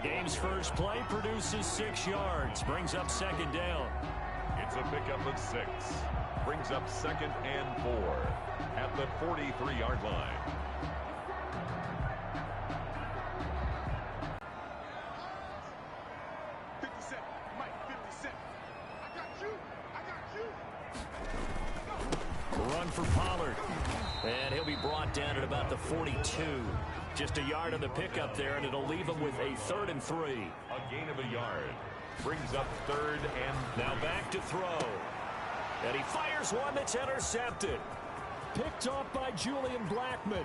game's first play produces 6 yards, brings up second down. It's a pickup of 6. Brings up 2nd and 4 at the 43-yard line. Run for Pollard. And he'll be brought down at about the 42. Just a yard on the pickup there, and it'll leave him with a 3rd and 3. A gain of a yard. Brings up 3rd and 3. Now back to throw. And he fires one that's intercepted. Picked off by Julian Blackman.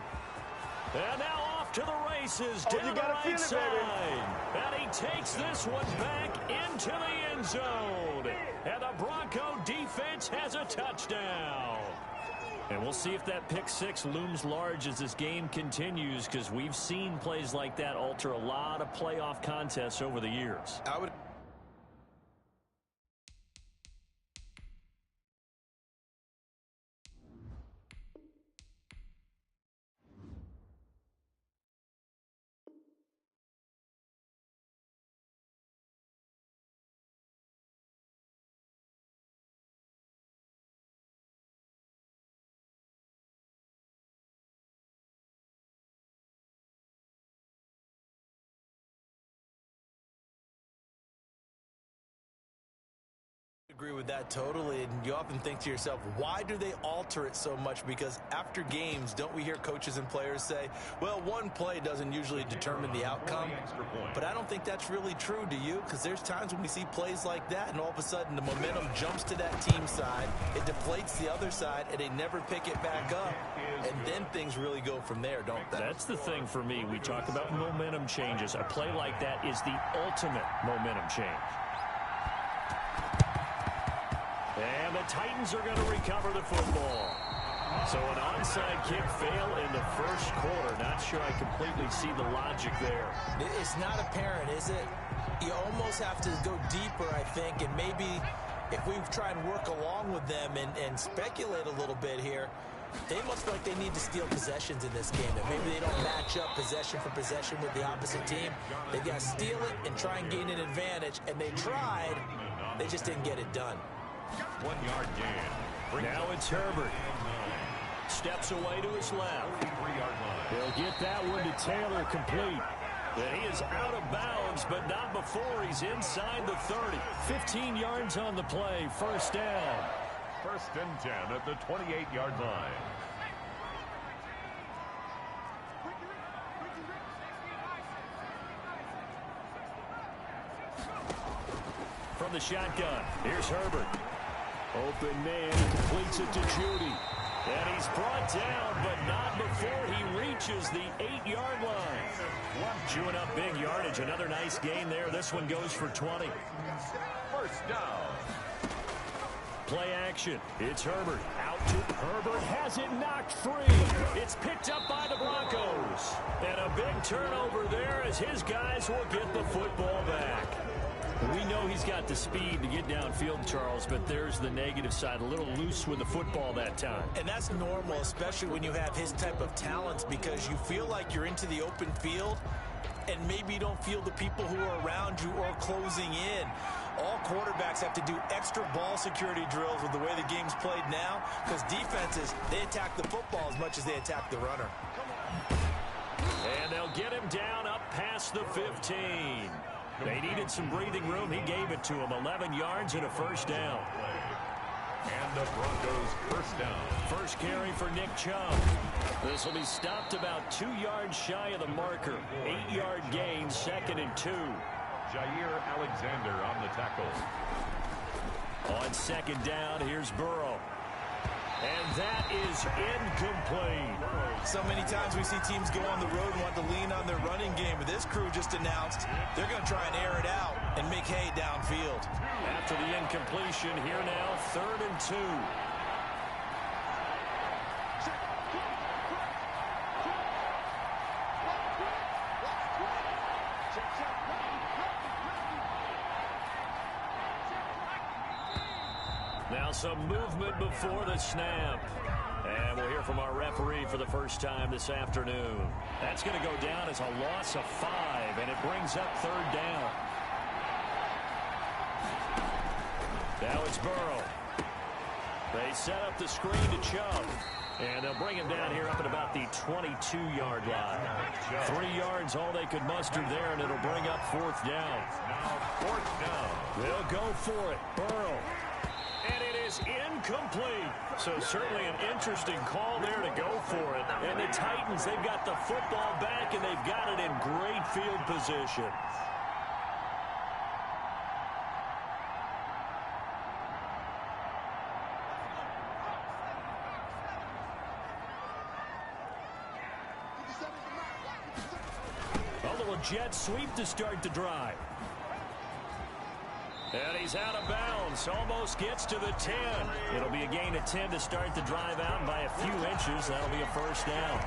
And now off to the races down the right side. And he takes this one back into the end zone. And the Bronco defense has a touchdown. And we'll see if that pick 6 looms large as this game continues, because we've seen plays like that alter a lot of playoff contests over the years. Agree with that totally, and you often think to yourself, why do they alter it so much? Because after games, don't we hear coaches and players say, well, one play doesn't usually determine the outcome? But I don't think that's really true, do you? Because there's times when we see plays like that, and all of a sudden the momentum jumps to that team side, it deflates the other side, and they never pick it back up, and then things really go from there, don't they? That's the thing for me. We talk about momentum changes. A play like that is the ultimate momentum change. And the Titans are going to recover the football. So an onside kick fail in the first quarter. Not sure I completely see the logic there. It's not apparent, is it? You almost have to go deeper, I think, and maybe if we try and work along with them and speculate a little bit here, they must feel like they need to steal possessions in this game, and maybe they don't match up possession for possession with the opposite team. They've got to steal it and try and gain an advantage, and they tried. They just didn't get it done. 1 yard gain. Now it's Herbert. Steps away to his left. He'll get that one to Taylor complete. And he is out of bounds, but not before he's inside the 30. 15 yards on the play. First down. 1st and 10 at the 28-yard line. From the shotgun, here's Herbert. Open man, completes it to Judy. And he's brought down, but not before he reaches the 8-yard line. Chewing up big yardage. Another nice gain there. This one goes for 20. First down. Play action. It's Herbert. Out to Herbert. Has it knocked free. It's picked up by the Broncos. And a big turnover there as his guys will get the football back. We know he's got the speed to get downfield, Charles, but there's the negative side. A little loose with the football that time. And that's normal, especially when you have his type of talents, because you feel like you're into the open field and maybe you don't feel the people who are around you or closing in. All quarterbacks have to do extra ball security drills with the way the game's played now, because defenses, they attack the football as much as they attack the runner. And they'll get him down up past the 15. They needed some breathing room. He gave it to him. 11 yards and a first down. And the Broncos first down. First carry for Nick Chubb. This will be stopped about 2 yards shy of the marker. 8-yard gain, 2nd and 2. Jair Alexander on the tackle. On 2nd down, here's Burrow. And that is incomplete. So many times we see teams go on the road and want to lean on their running game, but this crew just announced they're going to try and air it out and make hay downfield. After the incompletion, here now, 3rd and 2. Now some movement before the snap. And we'll hear from our referee for the first time this afternoon. That's going to go down as a loss of 5, and it brings up 3rd down. Now it's Burrow. They set up the screen to Chubb. And they'll bring him down here up at about the 22-yard line. 3 yards, all they could muster there, and it'll bring up 4th down. Now 4th down. They'll go for it. Burrow. And it is incomplete. So certainly an interesting call there to go for it. And the Titans, they've got the football back, and they've got it in great field position. Jet sweep to start the drive. And he's out of bounds. Almost gets to the 10. It'll be a gain of 10 to start the drive out by a few inches. That'll be a 1st down.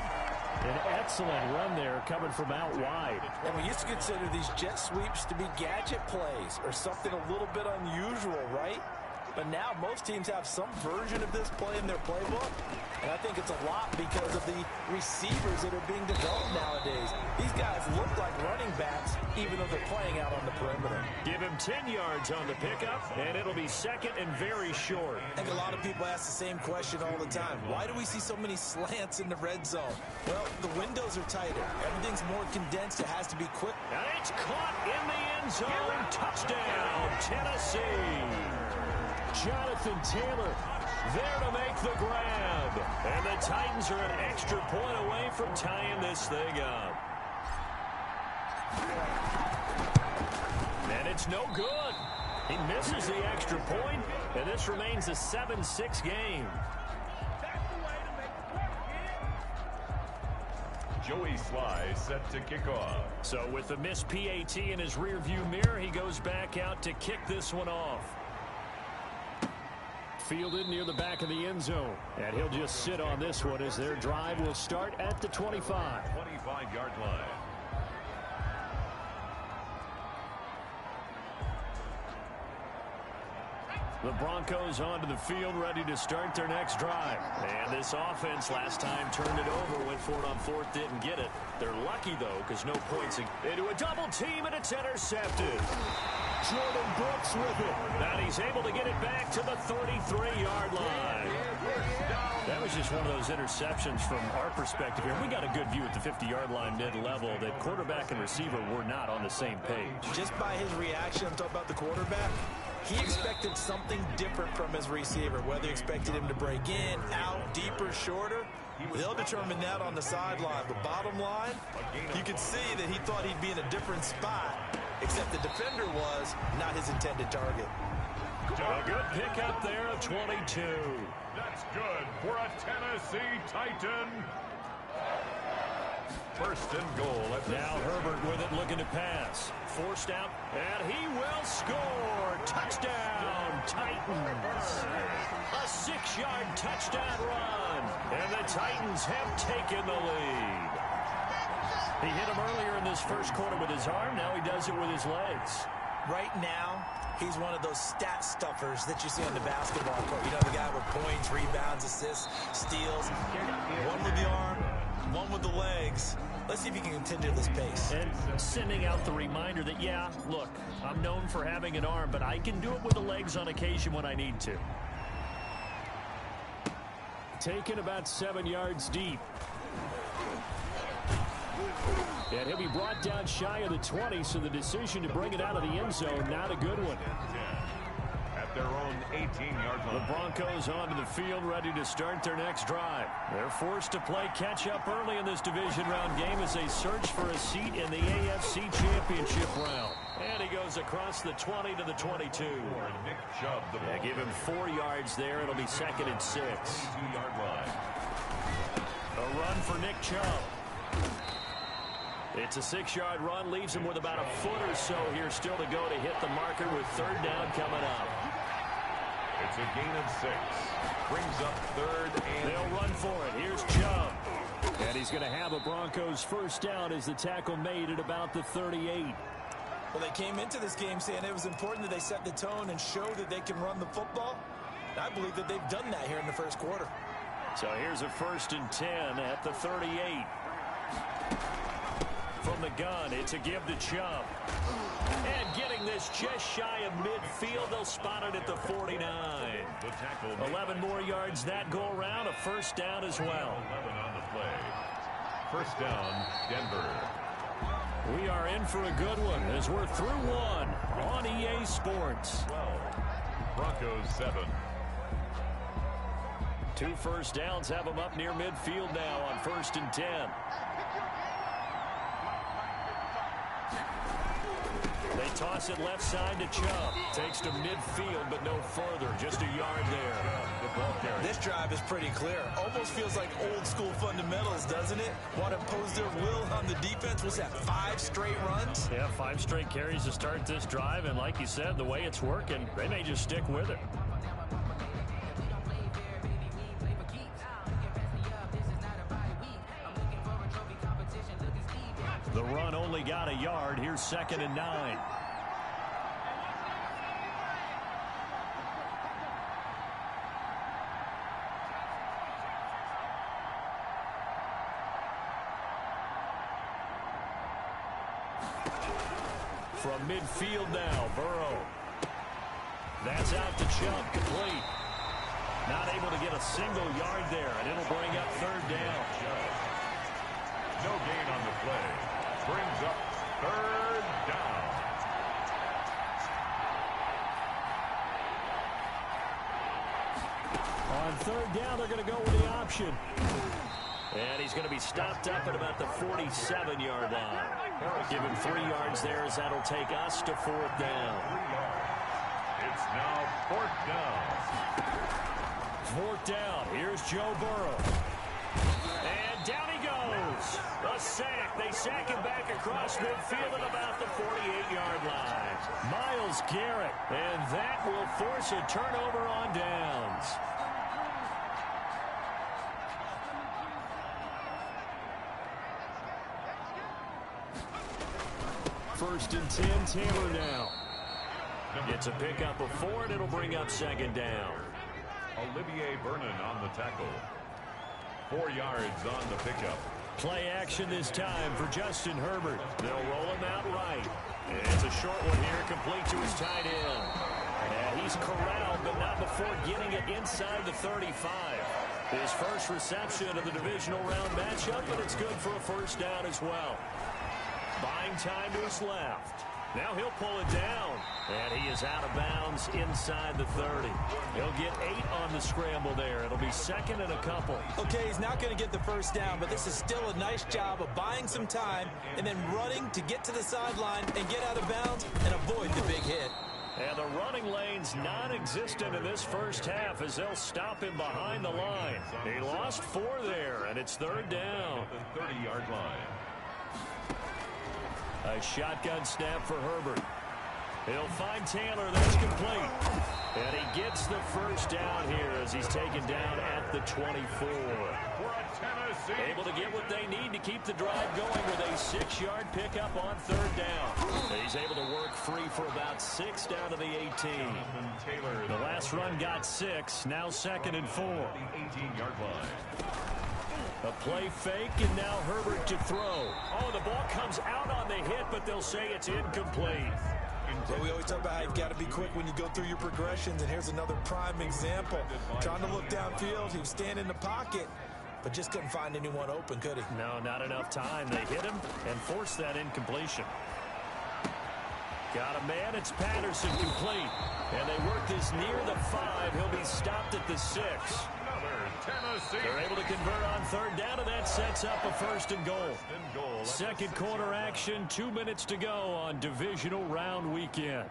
An excellent run there coming from out wide. And we used to consider these jet sweeps to be gadget plays or something a little bit unusual, right? But now most teams have some version of this play in their playbook. And I think it's a lot because of the receivers that are being developed nowadays. These guys look like running backs, even though they're playing out on the perimeter. Give him 10 yards on the pickup, and it'll be 2nd and very short. I think a lot of people ask the same question all the time. Why do we see so many slants in the red zone? Well, the windows are tighter. Everything's more condensed. It has to be quick. And it's caught in the end zone. Touchdown, Tennessee. Jonathan Taylor there to make the grab. And the Titans are an extra point away from tying this thing up. And it's no good. He misses the extra point, and this remains a 7-6 game. Joey Sly set to kick off. So with the missed PAT in his rearview mirror, he goes back out to kick this one off. Fielded near the back of the end zone. And he'll just sit on this one as their drive will start at the 25. 25-yard line. The Broncos onto the field, ready to start their next drive. And this offense last time turned it over, went for it on 4th, didn't get it. They're lucky, though, because no points. Into a double team, and it's intercepted. Jordan Brooks with it. And he's able to get it back to the 33-yard line. That was just one of those interceptions from our perspective here. We got a good view at the 50-yard line mid-level that quarterback and receiver were not on the same page. Just by his reaction, I'm talking about the quarterback, he expected something different from his receiver, whether he expected him to break in, out, deeper, shorter. They'll determine that on the sideline. The bottom line, you could see that he thought he'd be in a different spot, except the defender was not his intended target. A good pickup there of 22. That's good for a Tennessee Titan. 1st and goal. Now Herbert with it, looking to pass. Forced out, and he will score. Touchdown, Titans. A 6-yard touchdown run, and the Titans have taken the lead. He hit him earlier in this first quarter with his arm. Now he does it with his legs. Right now, he's one of those stat stuffers that you see on the basketball court. You know, the guy with points, rebounds, assists, steals. One with the arm, one with the legs. Let's see if he can continue this pace. And sending out the reminder that, yeah, look, I'm known for having an arm, but I can do it with the legs on occasion when I need to. Taken about 7 yards deep. And he'll be brought down shy of the 20, so the decision to bring it out of the end zone, not a good one. At their own 18-yard line. The Broncos onto the field, ready to start their next drive. They're forced to play catch-up early in this division round game as they search for a seat in the AFC Championship round. And he goes across the 20 to the 22. Nick Chubb, Give him 4 yards there. It'll be 2nd and 6. 2-yard line. A run for Nick Chubb. It's a 6-yard run, leaves him with about a foot or so here still to go to hit the marker with 3rd down coming up. It's a gain of 6. Brings up 3rd and... They'll run for it. Here's Chubb. And he's going to have a Broncos 1st down as the tackle made at about the 38. Well, they came into this game saying it was important that they set the tone and show that they can run the football. I believe that they've done that here in the first quarter. So here's a 1st and 10 at the 38. From the gun, it's a give to Chubb. And getting this just shy of midfield, they'll spot it at the 49. 11 more yards that go around, a 1st down as well. 11 on the play. 1st down, Denver. We are in for a good one as we're through one on EA Sports. 12. Broncos 7. 2 1st downs have them up near midfield now on 1st and 10. They toss it left side to Chubb. Takes to midfield, but no further. Just a yard there. This drive is pretty clear. Almost feels like old school fundamentals, doesn't it? What imposed their will on the defense was that 5 straight runs? Yeah, 5 straight carries to start this drive. And like you said, the way it's working, they may just stick with it. The run only got a yard. Here's 2nd and 9. From midfield now, Burrow. That's out to Chubb, complete. Not able to get a single yard there, and it'll bring up 3rd down. No gain on the play. Brings up 3rd down. On 3rd down, they're going to go with the option. And he's going to be stopped up at about the 47-yard line. Give him 3 yards there as that'll take us to 4th down. It's now 4th down. 4th down. Here's Joe Burrow. And down he goes. A sack. They sack him back across midfield at about the 48-yard line. Myles Garrett. And that will force a turnover on downs. First and 10, Taylor now. It's a pickup of 4, and it'll bring up 2nd down. Olivier Vernon on the tackle. 4 yards on the pickup. Play action this time for Justin Herbert. They'll roll him out right. And it's a short one here, complete to his tight end. And he's corralled, but not before getting it inside the 35. His first reception of the divisional round matchup, but it's good for a 1st down as well. Buying time to his left. Now he'll pull it down. And he is out of bounds inside the 30. He'll get 8 on the scramble there. It'll be 2nd and a couple. Okay, he's not going to get the 1st down, but this is still a nice job of buying some time and then running to get to the sideline and get out of bounds and avoid the big hit. And the running lane's non-existent in this 1st half as they'll stop him behind the line. He lost 4 there, and it's 3rd down. The 30-yard line. A shotgun snap for Herbert. He'll find Taylor. That's complete. And he gets the 1st down here as he's taken down at the 24. Able to get what they need to keep the drive going with a 6-yard pickup on 3rd down. He's able to work free for about 6 down to the 18. The last run got 6. Now 2nd and 4. The 18-yard line. A play fake, and now Herbert to throw. Oh, the ball comes out on the hit, but they'll say it's incomplete. Well, we always talk about how you've got to be quick when you go through your progressions, and here's another prime example. Trying to look downfield, he was standing in the pocket, but just couldn't find anyone open, could he? No, not enough time. They hit him and forced that incompletion. Got a man, it's Patterson, complete. And they work this near the 5. He'll be stopped at the 6. They're able to convert on 3rd down, and that sets up a 1st and goal. 2nd quarter action, 2 minutes to go on divisional round weekend.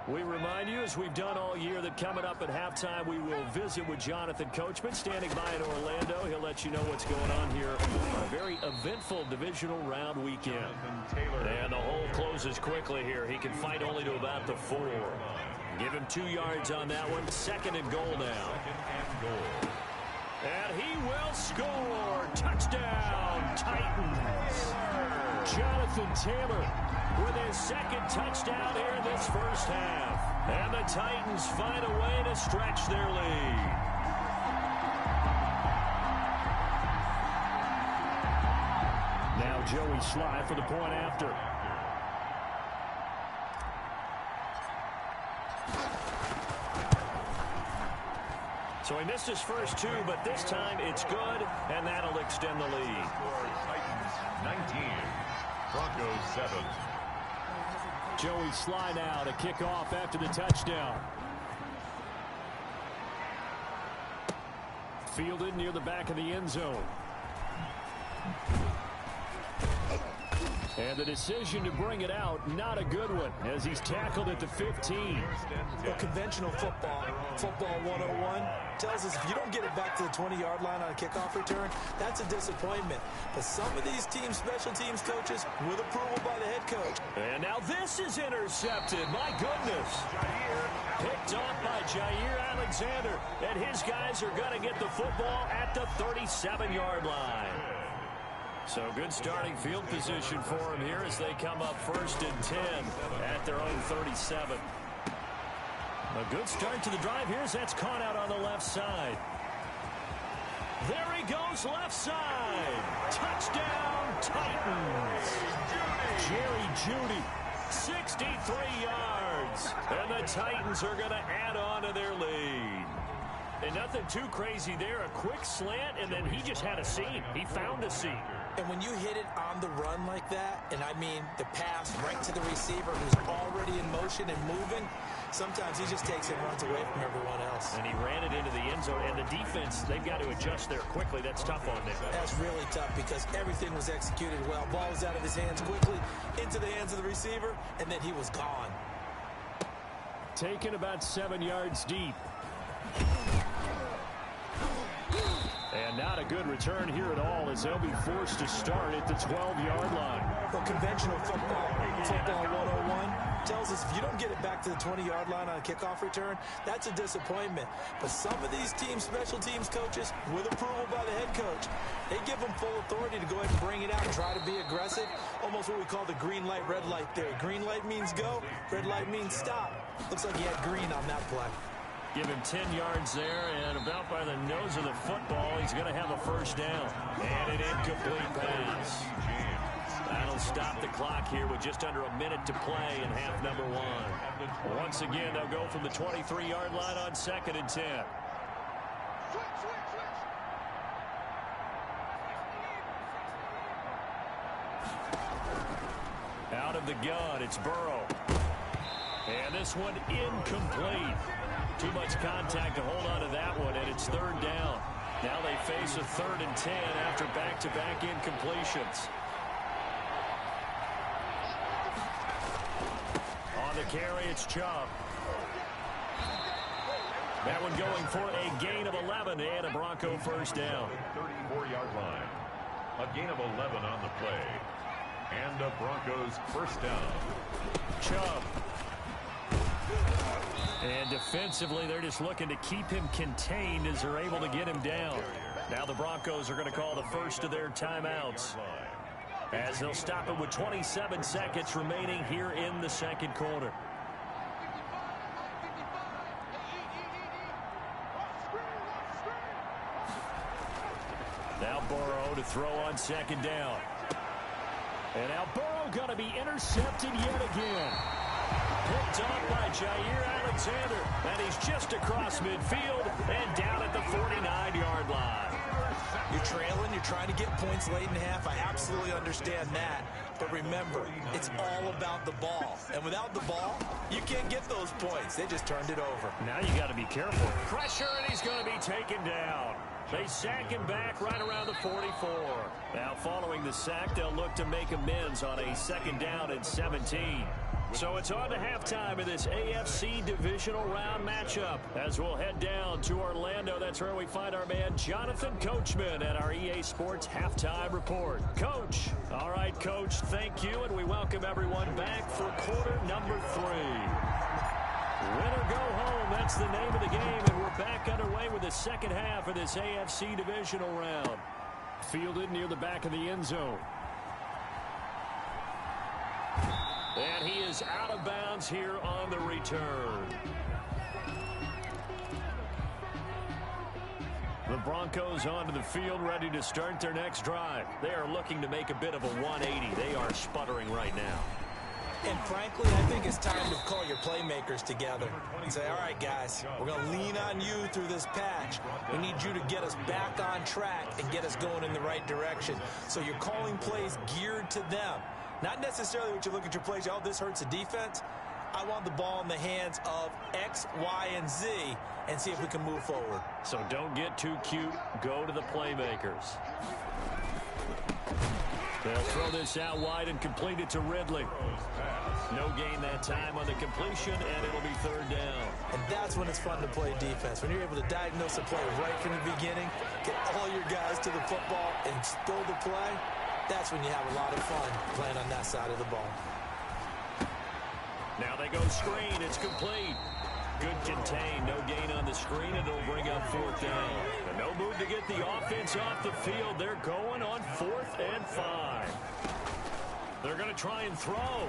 We remind you, as we've done all year, that coming up at halftime, we will visit with Jonathan Coachman, standing by in Orlando. He'll let you know what's going on here on a very eventful divisional round weekend. And the hole closes quickly here. He can fight only to about the 4. Give him 2 yards on that one. 2nd and goal now. And he will score. Touchdown, Titans. Jonathan Taylor with his second touchdown here in this first half. And the Titans find a way to stretch their lead. Now Joey Sly for the point after. So he missed his first two, but this time it's good, and that'll extend the lead. Titans 19, Broncos 7. Joey Sly now to kick off after the touchdown. Fielded near the back of the end zone. And the decision to bring it out, not a good one, as he's tackled at the 15. Well, conventional football 101, tells us if you don't get it back to the 20-yard line on a kickoff return, that's a disappointment. But some of these teams, special teams coaches, with approval by the head coach. And now this is intercepted. My goodness. Picked off by Jair Alexander. And his guys are going to get the football at the 37-yard line. So good starting field position for him here as they come up 1st and 10 at their own 37. A good start to the drive here as that's caught out on the left side. There he goes, left side. Touchdown, Titans. Jerry Jeudy, 63 yards. And the Titans are going to add on to their lead. And nothing too crazy there. A quick slant, and then he just had a seam. He found a seam. And when you hit it on the run like that, and I mean the pass right to the receiver who's already in motion and moving, sometimes he just takes it and runs away from everyone else. And he ran it into the end zone. And the defense, they've got to adjust there quickly. That's tough on them. That's really tough because everything was executed well. Ball was out of his hands quickly, into the hands of the receiver, and then he was gone. Taken about 7 yards deep. And not a good return here at all as they'll be forced to start at the 12-yard line. Well, conventional football 101, tells us if you don't get it back to the 20-yard line on a kickoff return, that's a disappointment. But some of these teams, special teams coaches, with approval by the head coach, they give them full authority to go ahead and bring it out and try to be aggressive. Almost what we call the green light, red light theory. Green light means go, red light means stop. Looks like he had green on that play. Give him 10 yards there, and about by the nose of the football, he's going to have a first down. And an incomplete pass. That'll stop the clock here with just under a minute to play in half number one. Once again, they'll go from the 23-yard line on 2nd and 10. Out of the gun, it's Burrow. And this one incomplete. Too much contact to hold on to that one, and it's 3rd down. Now they face a 3rd and 10 after back-to-back incompletions. On the carry, it's Chubb. That one going for a gain of 11 and a Bronco first down. 34-yard line. A gain of 11 on the play. And a Broncos first down. Chubb. And defensively, they're just looking to keep him contained as they're able to get him down. Now the Broncos are going to call the first of their timeouts as they'll stop it with 27 seconds remaining here in the second quarter. Now Burrow to throw on 2nd down. And now Burrow going to be intercepted yet again. Picked off by Jair Alexander, and he's just across midfield and down at the 49-yard line. You're trailing, you're trying to get points late in half. I absolutely understand that. But remember, it's all about the ball. And without the ball, you can't get those points. They just turned it over. Now you got to be careful. Pressure, and he's going to be taken down. They sack him back right around the 44. Now following the sack, they'll look to make amends on a 2nd down and 17. So it's on to halftime of this AFC divisional round matchup as we'll head down to Orlando. That's where we find our man Jonathan Coachman at our EA Sports Halftime Report. Coach. All right, Coach, thank you, and we welcome everyone back for quarter number 3. Win or go home, that's the name of the game, and we're back underway with the second half of this AFC divisional round. Fielded near the back of the end zone. And he is out of bounds here on the return. The Broncos onto the field, ready to start their next drive. They are looking to make a bit of a 180. They are sputtering right now. And frankly, I think it's time to call your playmakers together and say, all right, guys, we're going to lean on you through this patch. We need you to get us back on track and get us going in the right direction. So you're calling plays geared to them. Not necessarily what you look at your plays, oh, this hurts the defense. I want the ball in the hands of X, Y, and Z and see if we can move forward. So don't get too cute. Go to the playmakers. They'll throw this out wide and complete it to Ridley. No gain that time on the completion, and it'll be third down. And that's when it's fun to play defense. When you're able to diagnose a play right from the beginning, get all your guys to the football and spill the play, that's when you have a lot of fun playing on that side of the ball. Now they go screen. It's complete. Good contain. No gain on the screen, and it'll bring up fourth down. And no move to get the offense off the field. They're going on 4th and 5. They're going to try and throw.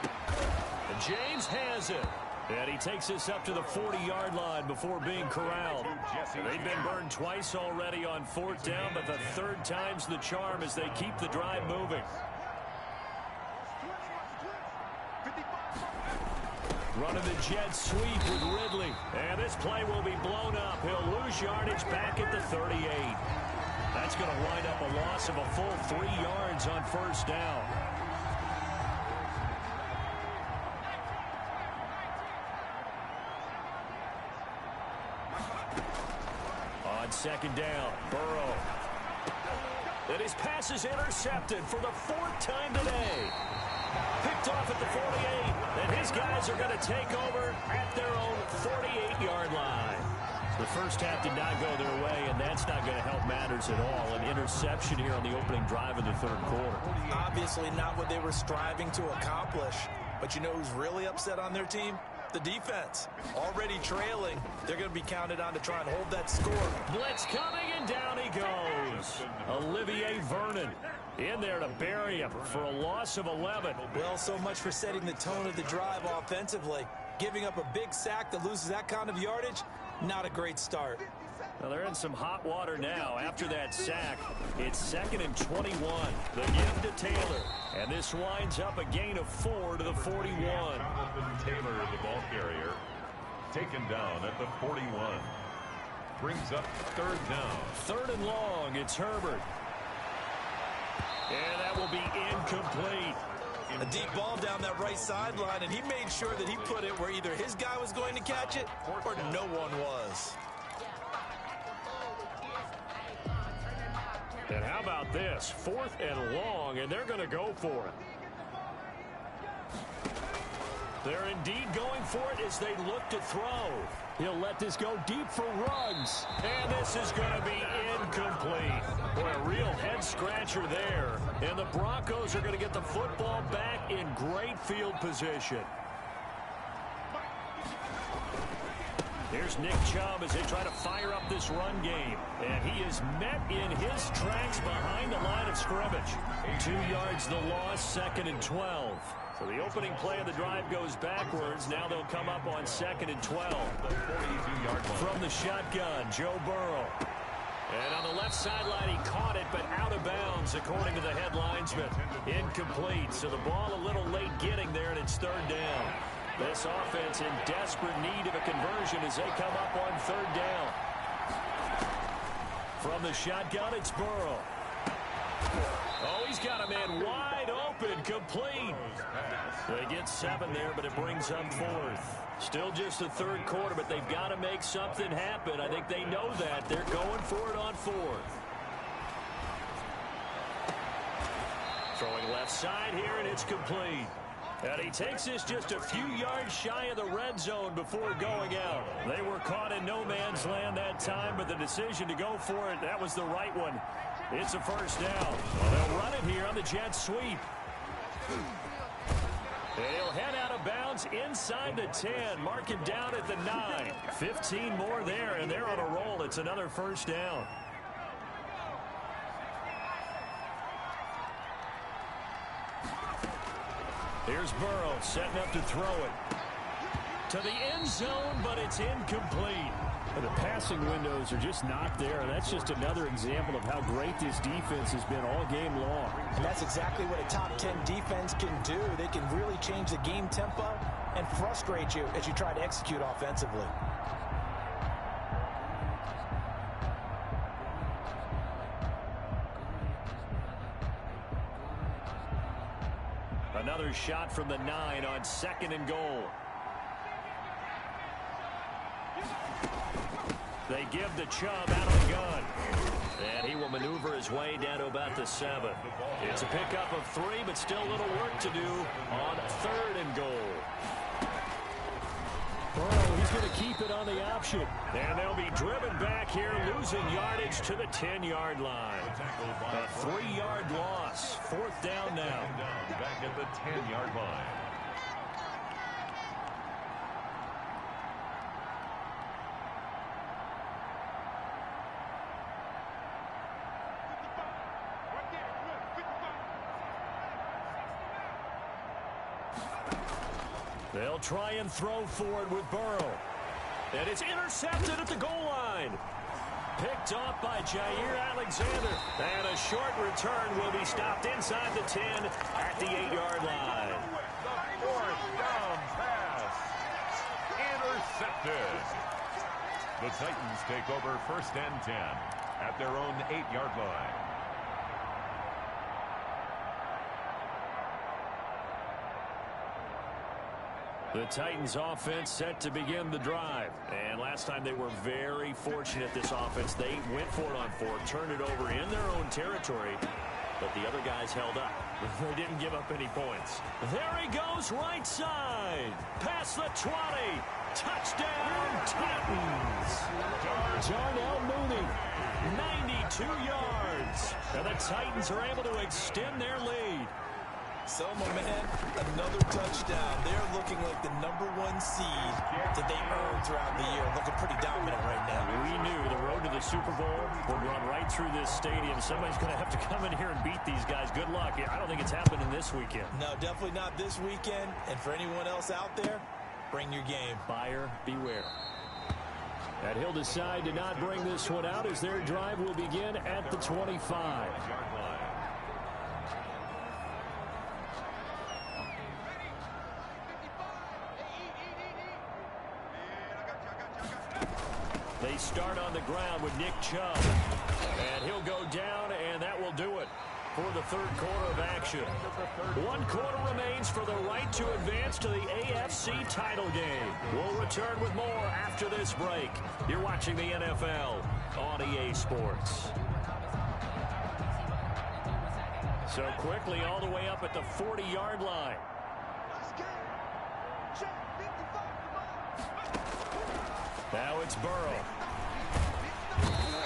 And James has it. And he takes this up to the 40-yard line before being corralled. They've been burned twice already on 4th down, but the third time's the charm as they keep the drive moving. Running the jet sweep with Ridley. And this play will be blown up. He'll lose yardage back at the 38. That's going to wind up a loss of a full 3 yards on first down. On second down, Burrow. And his pass is intercepted for the 4th time today. Picked off at the 48, and his guys are going to take over at their own 48-yard line. The first half did not go their way, and that's not going to help matters at all. An interception here on the opening drive of the third quarter. Obviously not what they were striving to accomplish. But you know who's really upset on their team? The defense. Already trailing. They're going to be counted on to try and hold that score. Blitz coming, and down he goes. Olivier Vernon in there to bury him for a loss of 11. Well, so much for setting the tone of the drive offensively. Giving up a big sack that loses that kind of yardage, not a great start. Well, they're in some hot water now. After that sack, it's 2nd and 21. The give to Taylor. And this winds up a gain of 4 to the 41. Taylor, the ball carrier, taken down at the 41. Brings up third down. 3rd and long. It's Herbert. And that will be incomplete. A deep ball down that right sideline, and he made sure that he put it where either his guy was going to catch it or no one was. And how about this? 4th and long, and they're going to go for it. They're indeed going for it as they look to throw. He'll let this go deep for Ruggs. And this is going to be incomplete. Boy, a real head-scratcher there. And the Broncos are going to get the football back in great field position. Here's Nick Chubb as they try to fire up this run game. And he is met in his tracks behind the line of scrimmage. 2 yards the loss, 2nd and 12. So the opening play of the drive goes backwards. Now they'll come up on 2nd and 12. From the shotgun, Joe Burrow. And on the left sideline, he caught it, but out of bounds, according to the head linesman. Incomplete. So the ball a little late getting there, and it's 3rd down. This offense in desperate need of a conversion as they come up on 3rd down. From the shotgun, it's Burrow. Oh, he's got a man wide open, complete. They get 7 there, but it brings up 4th. Still just the 3rd quarter, but they've got to make something happen. I think they know that. They're going for it on 4th. Throwing left side here, and it's complete. And he takes this just a few yards shy of the red zone before going out. They were caught in no man's land that time, but the decision to go for it, that was the right one. It's a 1st down. Well, they'll run it here on the jet sweep. And he'll head out of bounds inside the 10. Mark him down at the 9. 15 more there, and they're on a roll. It's another 1st down. Here's Burrow setting up to throw it. To the end zone, but it's incomplete. The passing windows are just not there, and that's just another example of how great this defense has been all game long. And that's exactly what a top 10 defense can do. They can really change the game tempo and frustrate you as you try to execute offensively. Another shot from the 9 on 2nd and goal. They give the Chubb out of the gun. And he will maneuver his way down to about the 7. It's a pickup of 3, but still a little work to do on 3rd and goal. Burrow, he's going to keep it on the option. And they'll be driven back here, losing yardage to the 10-yard line. A 3-yard loss. 4th down now. Back at the 10-yard line. They'll try and throw for it with Burrow. And it's intercepted at the goal line. Picked off by Jair Alexander. And a short return will be stopped inside the 10 at the 8-yard line. The 4th down pass. Intercepted. The Titans take over 1st and 10 at their own 8-yard line. The Titans offense set to begin the drive. And last time they were very fortunate, this offense. They went for it on 4th, turned it over in their own territory, but the other guys held up. They didn't give up any points. There he goes, right side. Past the 20. Touchdown, Titans. Darnell Mooney, 92 yards. And the Titans are able to extend their lead. So, my man, another touchdown. They're looking like the #1 seed that they earned throughout the year. Looking pretty dominant right now. We knew the road to the Super Bowl would run right through this stadium. Somebody's going to have to come in here and beat these guys. Good luck. I don't think it's happening this weekend. No, definitely not this weekend. And for anyone else out there, bring your game. Buyer beware. And he'll decide to not bring this one out as their drive will begin at the 25. They start on the ground with Nick Chubb. And he'll go down, and that will do it for the 3rd quarter of action. 1 quarter remains for the right to advance to the AFC title game. We'll return with more after this break. You're watching the NFL on EA Sports. So quickly all the way up at the 40-yard line. Now it's Burrow.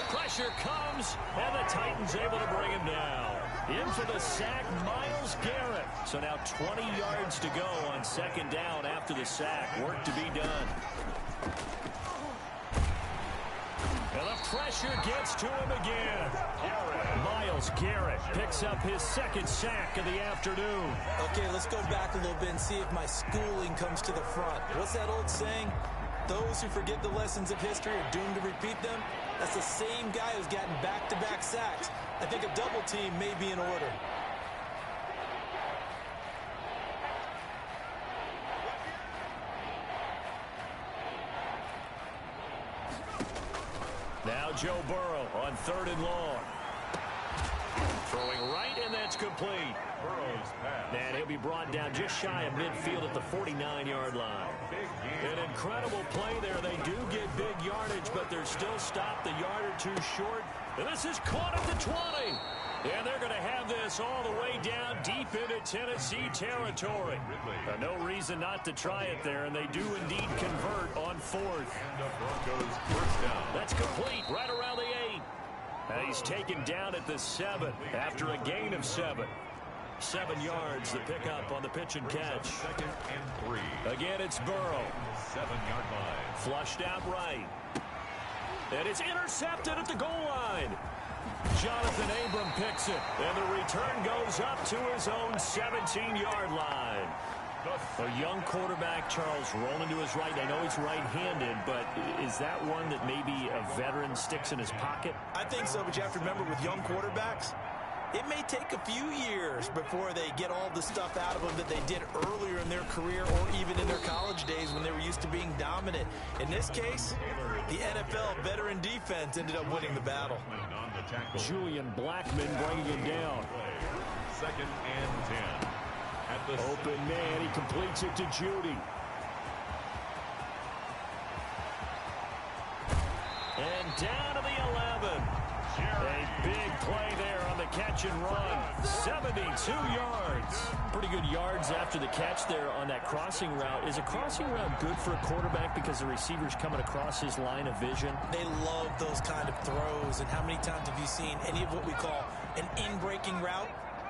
Pressure comes, and the Titans able to bring him down. In for the sack, Myles Garrett. So now 20 yards to go on 2nd down after the sack. Work to be done. And the pressure gets to him again. Myles Garrett picks up his 2nd sack of the afternoon. Okay, let's go back a little bit and see if my schooling comes to the front. What's that old saying? Those who forget the lessons of history are doomed to repeat them. That's the same guy who's gotten back-to-back sacks. I think a double team may be in order. Now Joe Burrow on 3rd and long. Throwing right, and that's complete. Burrow's pass. And he'll be brought down just shy of midfield at the 49-yard line. An incredible play there. They do get big yardage, but they're still stopped a yard or 2 short. And this is caught at the 20. And they're going to have this all the way down deep into Tennessee territory. No reason not to try it there, and they do indeed convert on 4th. And the Broncos 1st down. That's complete right around the 8. And he's taken down at the 7 after a gain of 7. 7 yards, the pickup on the pitch and catch. 2nd and 3. Again, it's Burrow. 7-yard line. Flushed out right. And it's intercepted at the goal line. Jonathan Abram picks it, and the return goes up to his own 17-yard line. A young quarterback, Charles, rolling to his right. I know he's right-handed, but is that one that maybe a veteran sticks in his pocket? I think so, but you have to remember with young quarterbacks, it may take a few years before they get all the stuff out of them that they did earlier in their career or even in their college days when they were used to being dominant. In this case, the NFL veteran defense ended up winning the battle. Julian Blackmon bringing him down. 2nd and 10. At the open man, he completes it to Judy. And down to the 11. A big play there on the catch and run. 72 yards. Pretty good yards after the catch there on that crossing route. Is a crossing route good for a quarterback because the receiver's coming across his line of vision? They love those kind of throws. And how many times have you seen any of what we call an in-breaking route?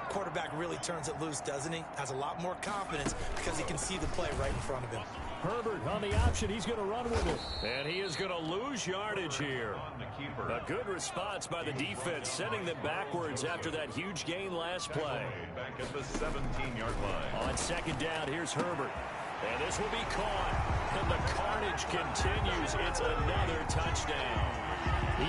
Quarterback really turns it loose, doesn't he? Has a lot more confidence because he can see the play right in front of him. Herbert on the option. He's going to run with it. And he is going to lose yardage here. A good response by the defense, sending them backwards after that huge gain last play. Back at the 17-yard line. On 2nd down, here's Herbert. And this will be caught. And the carnage continues. It's another touchdown.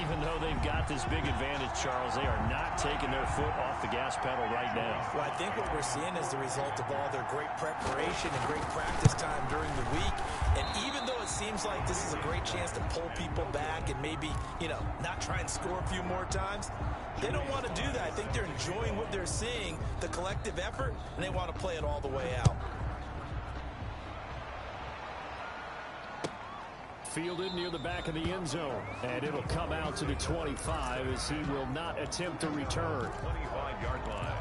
Even though they've got this big advantage, Charles, they are not taking their foot off the gas pedal right now. Well, I think what we're seeing is the result of all their great preparation and great practice time during the week. And even though it seems like this is a great chance to pull people back and maybe, not try and score a few more times, they don't want to do that. I think they're enjoying what they're seeing, the collective effort, and they want to play it all the way out. Fielded near the back of the end zone, and it'll come out to the 25 as he will not attempt to return. 25-yard line.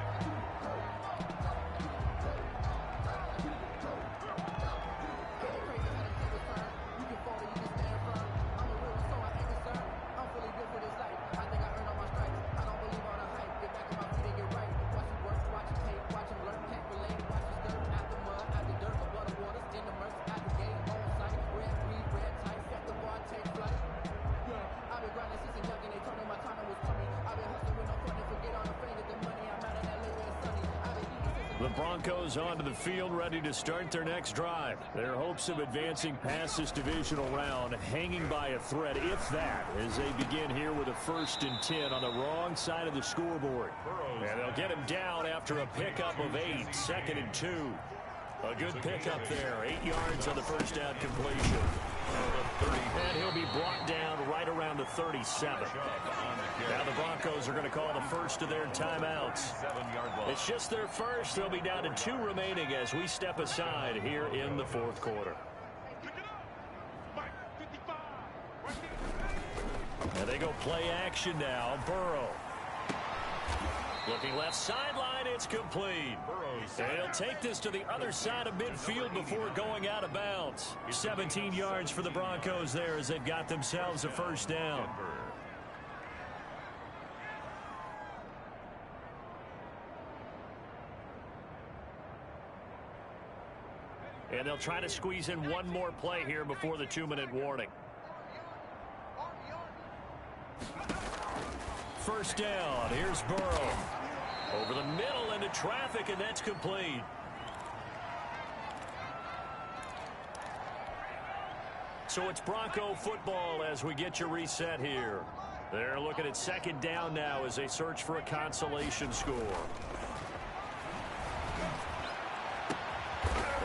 The Broncos onto the field, ready to start their next drive. Their hopes of advancing past this divisional round hanging by a thread, if that, as they begin here with a 1st and 10 on the wrong side of the scoreboard. And they'll get him down after a pickup of 8, 2nd and 2. A good pickup there, 8 yards on the first down completion. And he'll be brought down right around the 37. Now the Broncos are going to call the first of their timeouts. It's just their first. They'll be down to 2 remaining as we step aside here in the 4th quarter. And they go play action now. Burrow. Looking left sideline, it's complete. They'll take this to the other side of midfield before going out of bounds. 17 yards for the Broncos there as they've got themselves a first down. And they'll try to squeeze in one more play here before the 2-minute warning. First down. Here's Burrow. Over the middle into traffic, and that's complete. So it's Bronco football as we get you reset here. They're looking at 2nd down now as they search for a consolation score.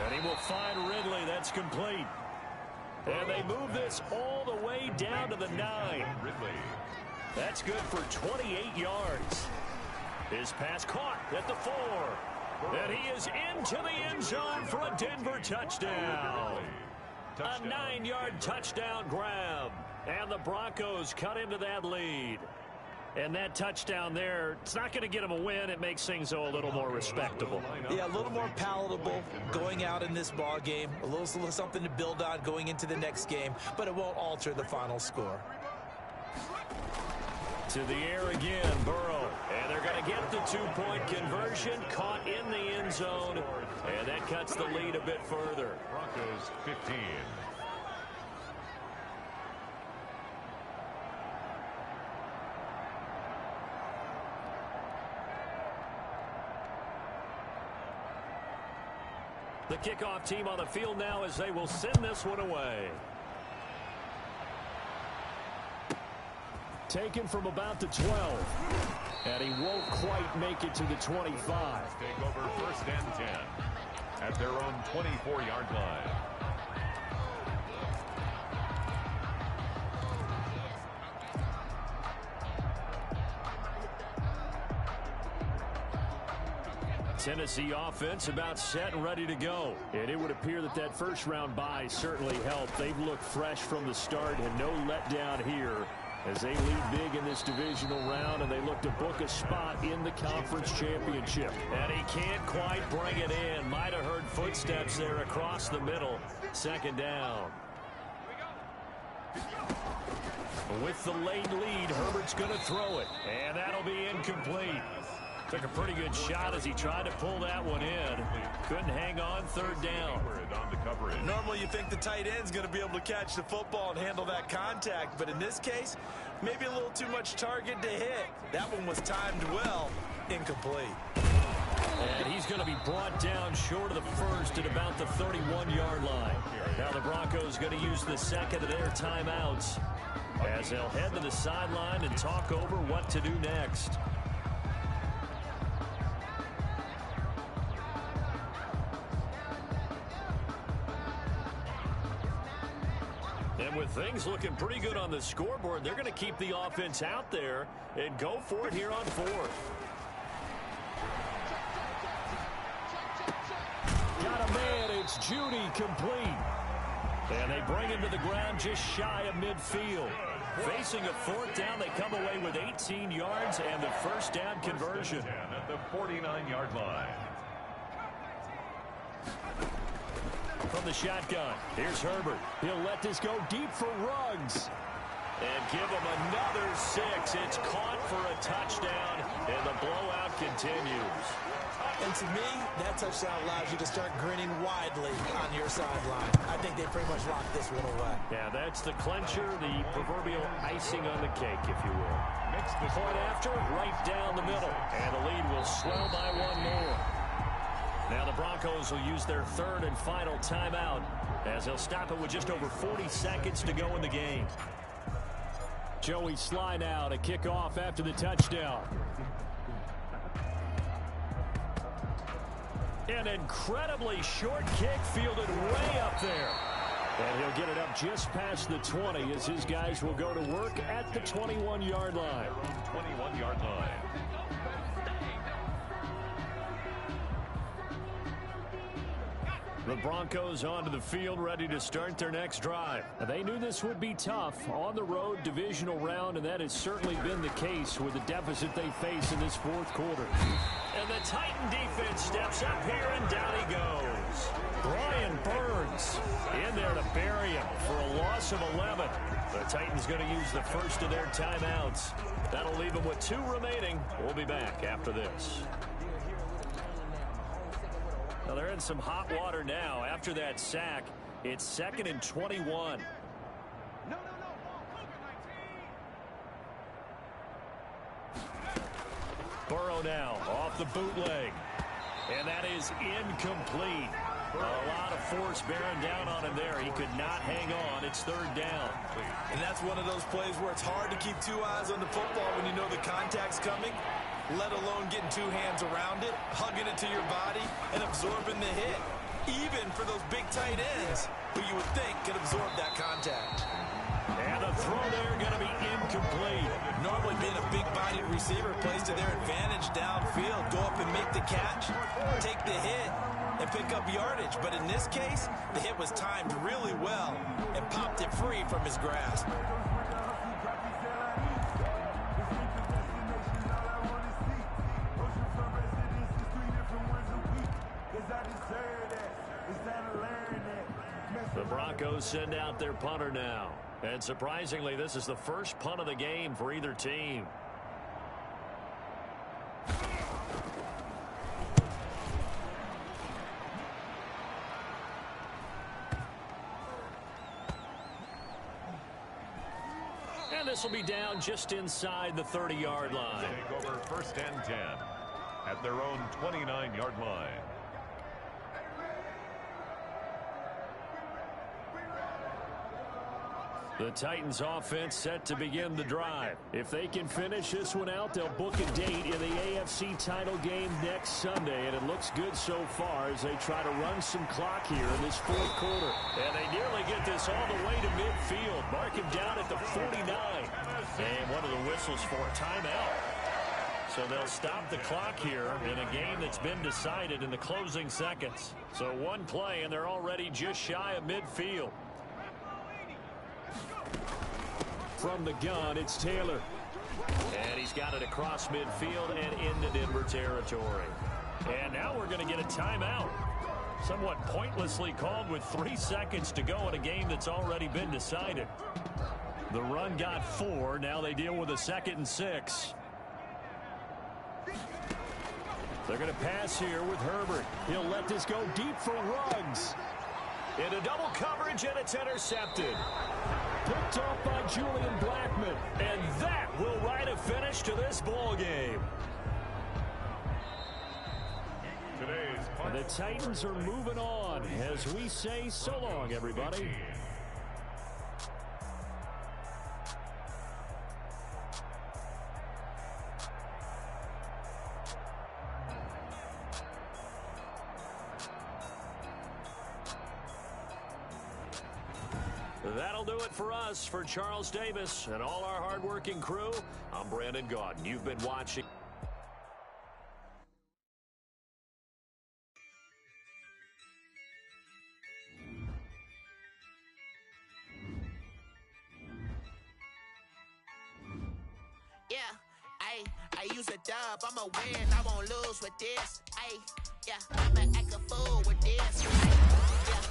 And he will find Ridley. That's complete. And they move this all the way down to the 9. That's good for 28 yards. His pass caught at the 4. And he is into the end zone for a Denver touchdown. A 9-yard touchdown grab. And the Broncos cut into that lead. And that touchdown there, it's not going to get them a win. It makes things, though, a little more respectable. Yeah, a little more palatable going out in this ball game. A little something to build on going into the next game. But it won't alter the final score. To the air again, Burrow. And they're going to get the 2-point conversion. Caught in the end zone. And that cuts the lead a bit further. Broncos 15. The kickoff team on the field now as they will send this one away. Taken from about the 12. And he won't quite make it to the 25. Take over 1st and 10 at their own 24-yard line. Tennessee offense about set and ready to go. And it would appear that that first-round bye certainly helped. They've looked fresh from the start and no letdown here as they lead big in this divisional round, and they look to book a spot in the conference championship. And he can't quite bring it in. Might have heard footsteps there across the middle. 2nd down. With the late lead, Herbert's going to throw it, and that'll be incomplete. Took a pretty good shot as he tried to pull that one in. Couldn't hang on. 3rd down. Normally you think the tight end's going to be able to catch the football and handle that contact, but in this case, maybe a little too much target to hit. That one was timed well. Incomplete. And he's going to be brought down short of the first at about the 31-yard line. Now the Broncos going to use the second of their timeouts as they'll head to the sideline and talk over what to do next. And with things looking pretty good on the scoreboard, they're going to keep the offense out there and go for it here on 4th. Got a man. It's Judy complete. And they bring him to the ground just shy of midfield. Facing a 4th down, they come away with 18 yards and the 1st down conversion. At the 49-yard line. From the shotgun, here's Herbert. He'll let this go deep for Ruggs. And give him another 6. It's caught for a touchdown, and the blowout continues. And to me, that touchdown allows you to start grinning widely on your sideline. I think they pretty much locked this one away. Yeah, that's the clincher, the proverbial icing on the cake, if you will. Point after, right down the middle. And the lead will swell by 1 more. Now the Broncos will use their 3rd and final timeout as they'll stop it with just over 40 seconds to go in the game. Joey Sly now to kick off after the touchdown. An incredibly short kick fielded way up there. And he'll get it up just past the 20 as his guys will go to work at the 21-yard line. 21-yard line. The Broncos onto the field, ready to start their next drive. They knew this would be tough on the road divisional round, and that has certainly been the case with the deficit they face in this 4th quarter. And the Titan defense steps up here, and down he goes. Brian Burns in there to bury him for a loss of 11. The Titans going to use the first of their timeouts. That'll leave them with 2 remaining. We'll be back after this. Well, they're in some hot water now. After that sack, it's 2nd and 21. Burrow now off the bootleg. And that is incomplete. A lot of force bearing down on him there. He could not hang on. It's 3rd down. And that's one of those plays where it's hard to keep 2 eyes on the football when you know the contact's coming, let alone getting 2 hands around it, hugging it to your body, and absorbing the hit. Even for those big tight ends who you would think could absorb that contact. And the throw there going to be incomplete. Normally being a big-bodied receiver plays to their advantage downfield. Go up and make the catch, take the hit, and pick up yardage. But in this case, the hit was timed really well and popped it free from his grasp. The Broncos send out their punter now. And surprisingly, this is the first punt of the game for either team. And this will be down just inside the 30-yard line. Take over 1st and 10 at their own 29-yard line. The Titans offense set to begin the drive. If they can finish this one out, they'll book a date in the AFC title game next Sunday, and it looks good so far as they try to run some clock here in this fourth quarter. And they nearly get this all the way to midfield. Mark him down at the 49. And one of the whistles for a timeout. So they'll stop the clock here in a game that's been decided in the closing seconds. So one play, and they're already just shy of midfield. From the gun, it's Taylor. And he's got it across midfield and into Denver territory. And now we're going to get a timeout. Somewhat pointlessly called with 3 seconds to go in a game that's already been decided. The run got 4. Now they deal with a 2nd and 6. They're going to pass here with Herbert. He'll let this go deep for Ruggs. Into double coverage, and it's intercepted. Picked off by Julian Blackmon. And that will write a finish to this ball game. And the Titans are moving on as we say so long, everybody. That'll do it for us. For Charles Davis and all our hardworking crew, I'm Brandon Gaudin. You've been watching. I use a dub, I'ma win, I won't lose with this. I'ma act a fool with this.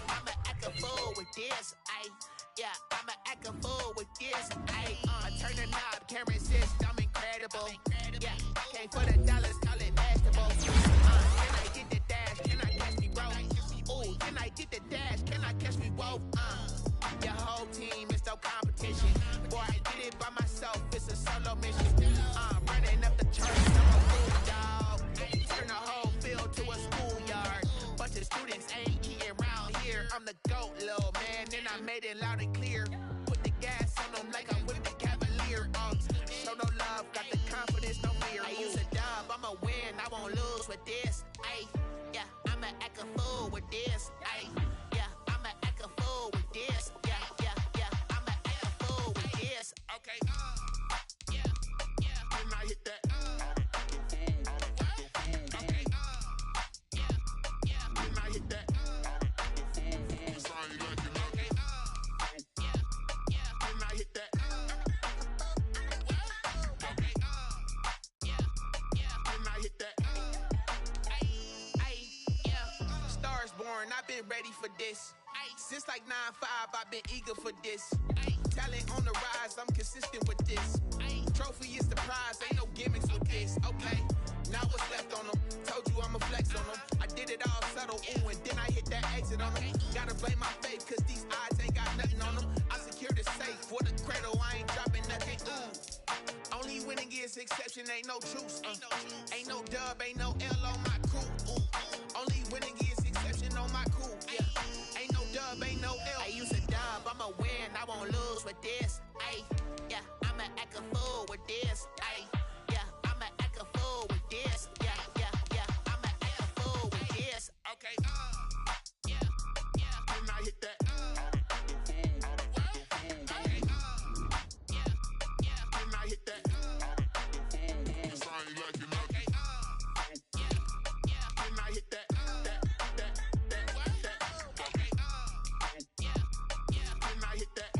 I'ma act a fool with this. I'ma act a fool with this. Turn the knob, camera says I'm incredible. Came for the dollars, call it vegetable. Can I get the dash? Can I catch me roll? Ooh, can I get the dash? Can I catch me roll? Your whole team is no competition. Boy, I did it by myself, it's a solo mission. Running up the church, I'm a fool, dog. Turn the whole field to a schoolyard. Bunch of students ain't eating around here. I'm the GOAT, little man, and I made it loud and clear. Put the gas on them like I'm with the Cavalier. Show no love, got the confidence, no fear. I use a dub, I'ma win, I won't lose with this. I'ma act a fool with this. I'ma act a fool with this. I'ma act a fool with this. Okay. Can I hit that? Okay. Can I hit that? Sorry, like you know. Okay. Can I hit that? Okay. Can I hit that? Stars born, I've been ready for this. Since like 9-5, I've been eager for this. Talent on the rise, I'm consistent with this. Trophy is the prize, ain't no gimmicks with this. Okay, now what's left on them? Told you I'ma flex on them. I did it all subtle, ooh, and then I hit that exit on them. Gotta blame my faith, cause these odds ain't got nothing on them. I secure the safe for the cradle, I ain't dropping nothing, ooh. Only winning is exception, ain't no truce. Ain't no dub, ain't no L on my crew. Only winning is exception on my crew. Ain't no dub, ain't no L. I use a dub, I'ma win, I won't lose with this. I'ma act a fool with this. I'ma act a fool with this. I'ma act a fool with this. Okay. Can I hit that? Okay. Can I hit that? Sorry, like you know. Okay. Can I hit that? Can I hit that?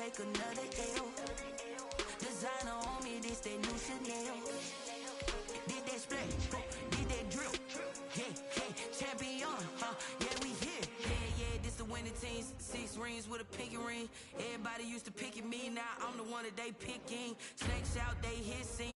take another L. Designer on me, this that new Chanel. Did that split, did that drill. Yeah, champion, yeah, we here. Yeah, this the winning team. 6 rings with a pinky ring. Everybody used to pick at me, now I'm the one that they picking. Snakes out, they hissing.